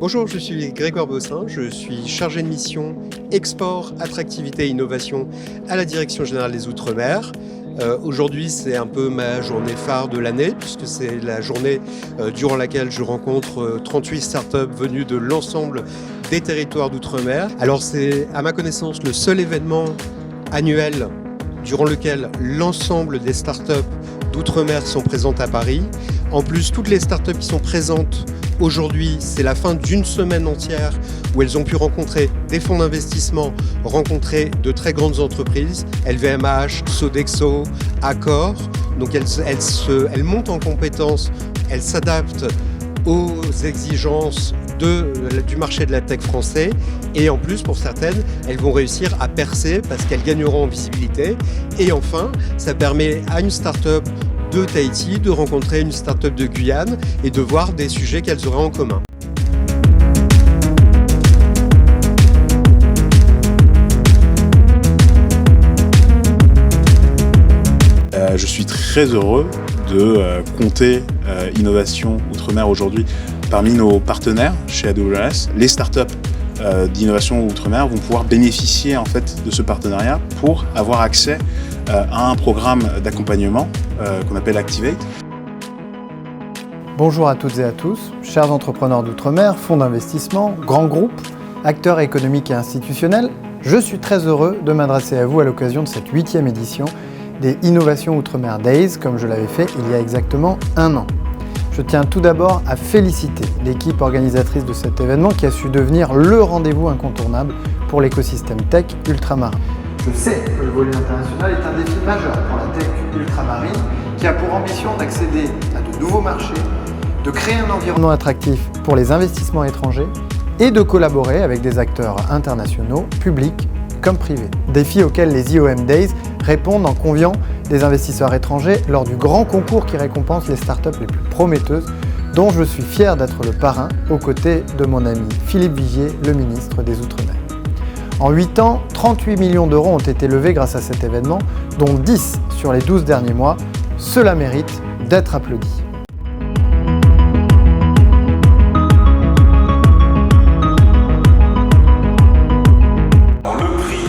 Bonjour, je suis Grégoire Bossin, je suis chargé de mission Export, Attractivité et Innovation à la Direction Générale des Outre-mer. Aujourd'hui, c'est un peu ma journée phare de l'année, puisque c'est la journée durant laquelle je rencontre 38 startups venues de l'ensemble des territoires d'outre-mer. Alors c'est, à ma connaissance, le seul événement annuel durant lequel l'ensemble des startups d'outre-mer sont présentes à Paris. En plus, toutes les startups qui sont présentes aujourd'hui, c'est la fin d'une semaine entière où elles ont pu rencontrer des fonds d'investissement, rencontrer de très grandes entreprises, LVMH, Sodexo, Accor. Donc elles montent en compétences, elles s'adaptent aux exigences du marché de la tech français, et en plus pour certaines elles vont réussir à percer parce qu'elles gagneront en visibilité. Et enfin, ça permet à une start-up de Tahiti de rencontrer une start-up de Guyane et de voir des sujets qu'elles auraient en commun. Je suis très heureux de compter Innovation Outre-mer aujourd'hui parmi nos partenaires chez AWS. Les startups d'Innovation Outre-mer vont pouvoir bénéficier en fait de ce partenariat pour avoir accès à un programme d'accompagnement qu'on appelle Activate. Bonjour à toutes et à tous, chers entrepreneurs d'outre-mer, fonds d'investissement, grands groupes, acteurs économiques et institutionnels. Je suis très heureux de m'adresser à vous à l'occasion de cette 8e édition des Innovation Outre-mer Days, comme je l'avais fait il y a exactement un an. Je tiens tout d'abord à féliciter l'équipe organisatrice de cet événement qui a su devenir le rendez-vous incontournable pour l'écosystème tech ultramarin. Je sais que le volet international est un défi majeur pour la tech ultramarine qui a pour ambition d'accéder à de nouveaux marchés, de créer un environnement attractif pour les investissements étrangers et de collaborer avec des acteurs internationaux, publics comme privés. Défi auquel les IOM Days répondent en conviant des investisseurs étrangers lors du grand concours qui récompense les startups les plus prometteuses, dont je suis fier d'être le parrain aux côtés de mon ami Philippe Vigier, le ministre des Outre-mer. En 8 ans, 38 millions d'euros ont été levés grâce à cet événement, dont 10 sur les 12 derniers mois. Cela mérite d'être applaudi. Le prix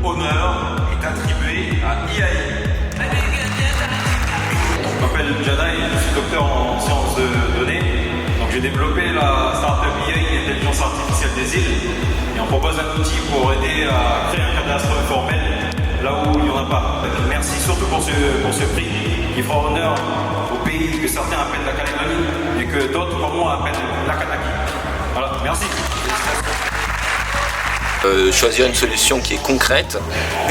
honneur est attribué à IAI. Je m'appelle Jadai, je suis docteur en sciences de données. Donc j'ai développé la startup IAI, l'intelligence artificielle des îles. Et on propose un outil pour aider à créer un cadastre formel là où il n'y en a pas. Merci surtout pour ce prix qui fera honneur au pays que certains appellent la Calédonie et que d'autres comme moi appellent la Kanaki. Voilà, merci. Choisir une solution qui est concrète,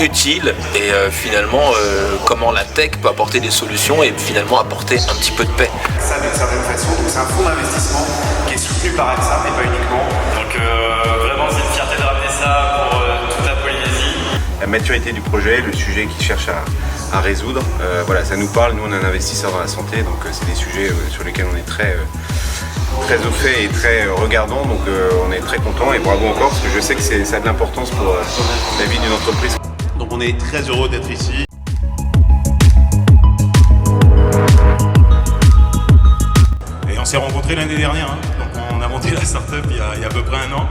utile et finalement comment la tech peut apporter des solutions et finalement apporter un petit peu de paix. Ça d'une certaine façon, donc c'est un fonds d'investissement qui est soutenu par EXA mais pas uniquement. Donc vraiment c'est une fierté de ramener ça pour toute la Polynésie. La maturité du projet, le sujet qu'il cherche à résoudre, voilà, ça nous parle. Nous on est un investisseur dans la santé, donc c'est des sujets sur lesquels on est très au fait et très regardant, donc on est très content et bravo encore parce que je sais que ça a de l'importance pour la vie d'une entreprise. Donc on est très heureux d'être ici. Et on s'est rencontrés l'année dernière, hein. Donc on a monté la startup il y a à peu près un an.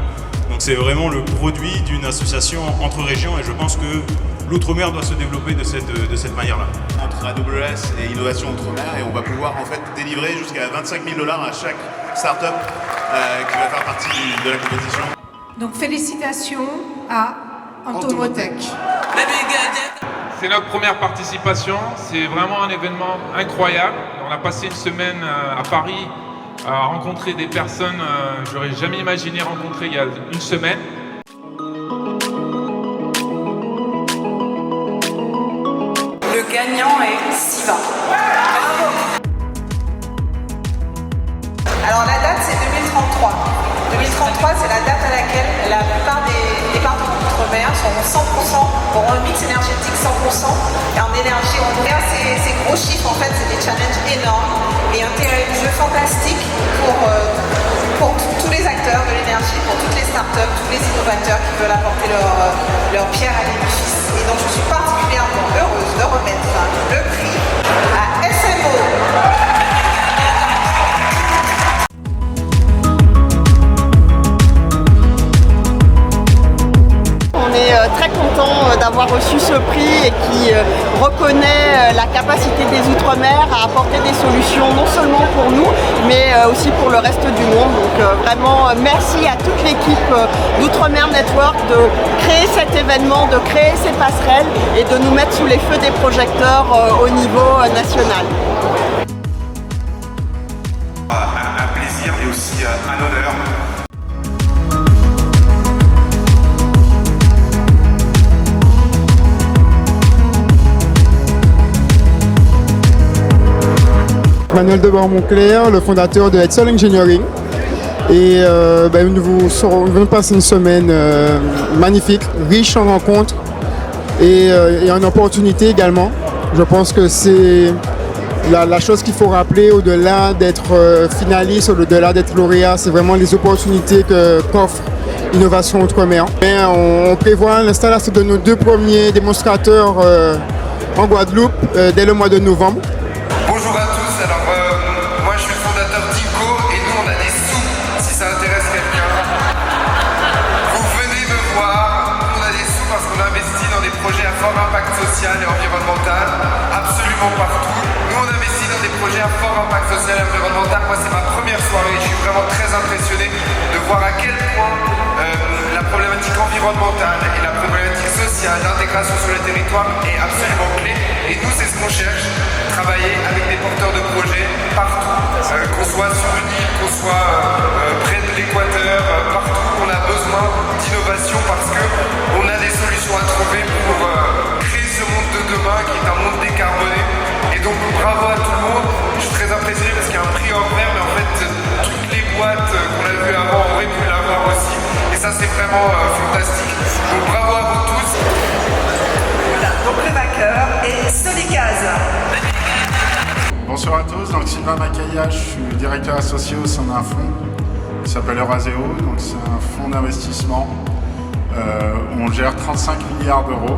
Donc c'est vraiment le produit d'une association entre régions et je pense que l'outre-mer doit se développer de cette manière-là. Entre AWS et Innovation Outre-mer, et on va pouvoir en fait délivrer jusqu'à 25 000 $ à chaque startup qui va faire partie de la compétition. Donc félicitations à Entomotech. C'est notre première participation, c'est vraiment un événement incroyable. On a passé une semaine à Paris à rencontrer des personnes que j'aurais jamais imaginé rencontrer il y a une semaine. Le gagnant est Siva. Alors la date c'est 2033. 2033 c'est la date à laquelle la plupart des départements d'outre-mer auront un mix énergétique 100% et en énergie renouvelable. Ces gros chiffres en fait c'est des challenges énormes et un terrain de jeu fantastique pour tous les acteurs de l'énergie, pour toutes les startups, tous les innovateurs qui veulent apporter leur pierre à l'édifice. Et donc je suis particulièrement heureuse de remettre le prix à SMO. et qui reconnaît la capacité des Outre-mer à apporter des solutions non seulement pour nous, mais aussi pour le reste du monde. Donc vraiment merci à toute l'équipe d'Outre-mer Network de créer cet événement, de créer ces passerelles et de nous mettre sous les feux des projecteurs au niveau national. Un plaisir et aussi un honneur. Manuel Debord-Moncler, le fondateur de Excel Engineering. Et nous venons passer une semaine magnifique, riche en rencontres et en opportunités également. Je pense que c'est la chose qu'il faut rappeler au-delà d'être finaliste, au-delà d'être lauréat, c'est vraiment les opportunités qu'offre Innovation Outre-mer. On prévoit l'installation de nos 2 premiers démonstrateurs en Guadeloupe dès le mois de novembre. Bonjour à tous, alors moi je suis le fondateur d'ICO et nous on a des sous si ça intéresse quelqu'un. Vous venez me voir, nous on a des sous parce qu'on investit dans des projets à fort impact social et environnemental, absolument partout. Nous on investit dans des projets à fort impact social et environnemental. Moi c'est ma première soirée, je suis vraiment très impressionné de voir à quel point la problématique environnementale et la problématique sociale, l'intégration sur le territoire est absolument clé. Et nous c'est ce qu'on cherche, travailler avec des porteurs de projets partout, qu'on soit sur une île, qu'on soit près de l'équateur, partout on a besoin d'innovation parce qu'on a des solutions à trouver pour créer ce monde de demain qui est un monde décarboné. Et donc bravo à tout le monde, je suis très impressionné parce qu'il y a un prix hors pair, mais en fait toutes les boîtes qu'on a vues avant auraient pu l'avoir aussi. Et ça c'est vraiment fantastique. Donc bravo à vous tous. Voilà, donc le vainqueur est Solicaz. Bonsoir à tous, donc Sylvain Macaya, je suis directeur associé au sein d'un fonds qui s'appelle Euraseo, donc c'est un fonds d'investissement. On gère 35 milliards d'euros,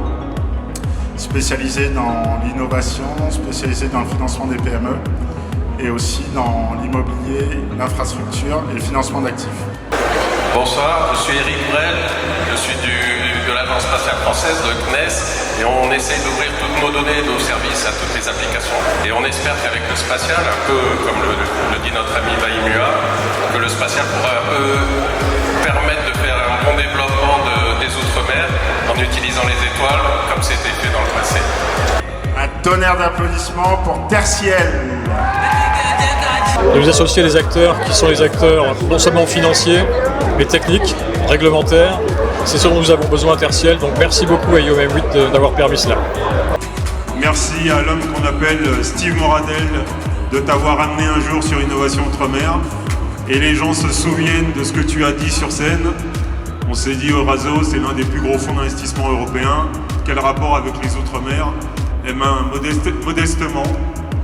spécialisé dans l'innovation, spécialisé dans le financement des PME et aussi dans l'immobilier, l'infrastructure et le financement d'actifs. Bonsoir, je suis Eric Brel, je suis de l'Agence spatiale française, de CNES, et on essaye d'ouvrir toutes nos données, nos services à toutes les applications. Et on espère qu'avec le spatial, un peu comme le dit notre ami Bahimua, que le spatial pourra un peu permettre de faire un bon développement des Outre-mer en utilisant les étoiles comme c'était fait dans le passé. Un tonnerre d'applaudissements pour Tertiel. De vous associer les acteurs qui sont les acteurs non seulement financiers, mais techniques, réglementaires. C'est ce dont nous avons besoin à Tertiel, donc merci beaucoup à IOM8 d'avoir permis cela. Merci à l'homme qu'on appelle Steve Moradel de t'avoir amené un jour sur Innovation Outre-mer. Et les gens se souviennent de ce que tu as dit sur scène. On s'est dit Euraseo, c'est l'un des plus gros fonds d'investissement européens. Quel rapport avec les Outre-mer? Eh bien, modestement,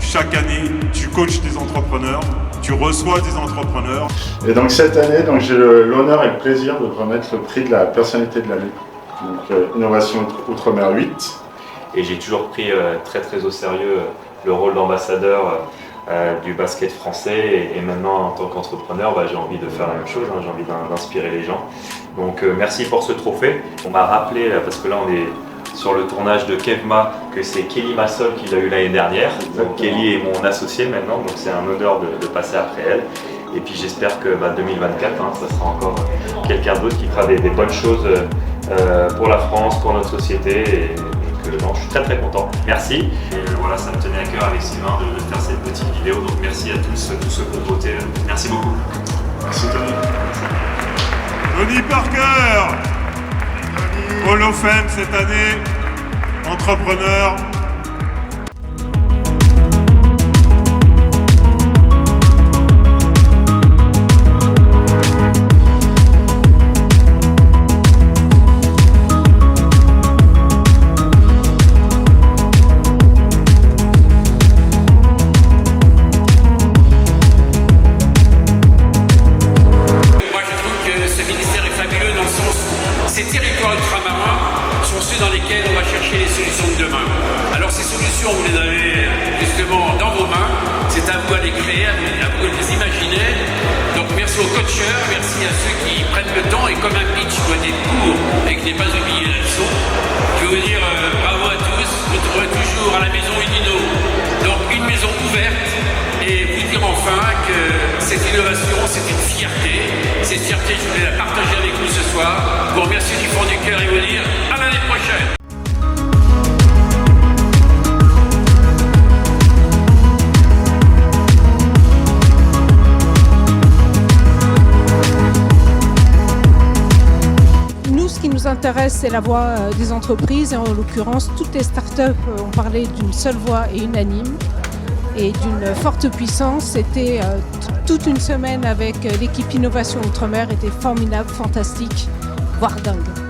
chaque année, tu coaches des entrepreneurs, tu reçois des entrepreneurs. Et donc cette année, j'ai l'honneur et le plaisir de remettre le prix de la personnalité de l'année. Donc Innovation Outre-mer 8. Et j'ai toujours pris très très au sérieux le rôle d'ambassadeur du basket français et maintenant en tant qu'entrepreneur j'ai envie de faire la même chose, j'ai envie d'inspirer les gens. Donc merci pour ce trophée. On m'a rappelé, parce que là on est sur le tournage de Kevma, que c'est Kelly Massol qui l'a eu l'année dernière. Donc Kelly est mon associé maintenant, donc c'est un honneur de passer après elle. Et puis j'espère que 2024, ça sera encore quelqu'un d'autre qui fera des bonnes choses pour la France, pour notre société. Et donc je suis très très content. Merci. Et voilà, ça me tenait à cœur avec Sylvain de faire cette petite vidéo. Donc merci à tous ceux qui ont voté. Merci beaucoup. Merci Tony. Tony Parker, Hall of Fame cette année, entrepreneur. Ces territoires ultramarins sont ceux dans lesquels on va chercher les solutions de demain. Alors ces solutions, vous les avez justement dans vos mains. C'est à vous de les créer, à vous de les imaginer. Donc merci aux coacheurs, merci à ceux qui prennent le temps. Et comme un pitch doit être court et que je n'ai pas oublié la leçon, je veux vous dire bravo à tous. vous trouverez toujours à la maison Unino. Donc une maison ouverte et vous dire enfin que cette innovation, c'est une fierté. Cette fierté, je voulais la partager avec vous ce soir. Vous remercier du fond du cœur et vous dire à l'année prochaine. Ce qui nous intéresse, c'est la voix des entreprises et en l'occurrence, toutes les startups ont parlé d'une seule voix et unanime et d'une forte puissance. C'était toute une semaine avec l'équipe Innovation Outre-mer, était formidable, fantastique, voire dingue.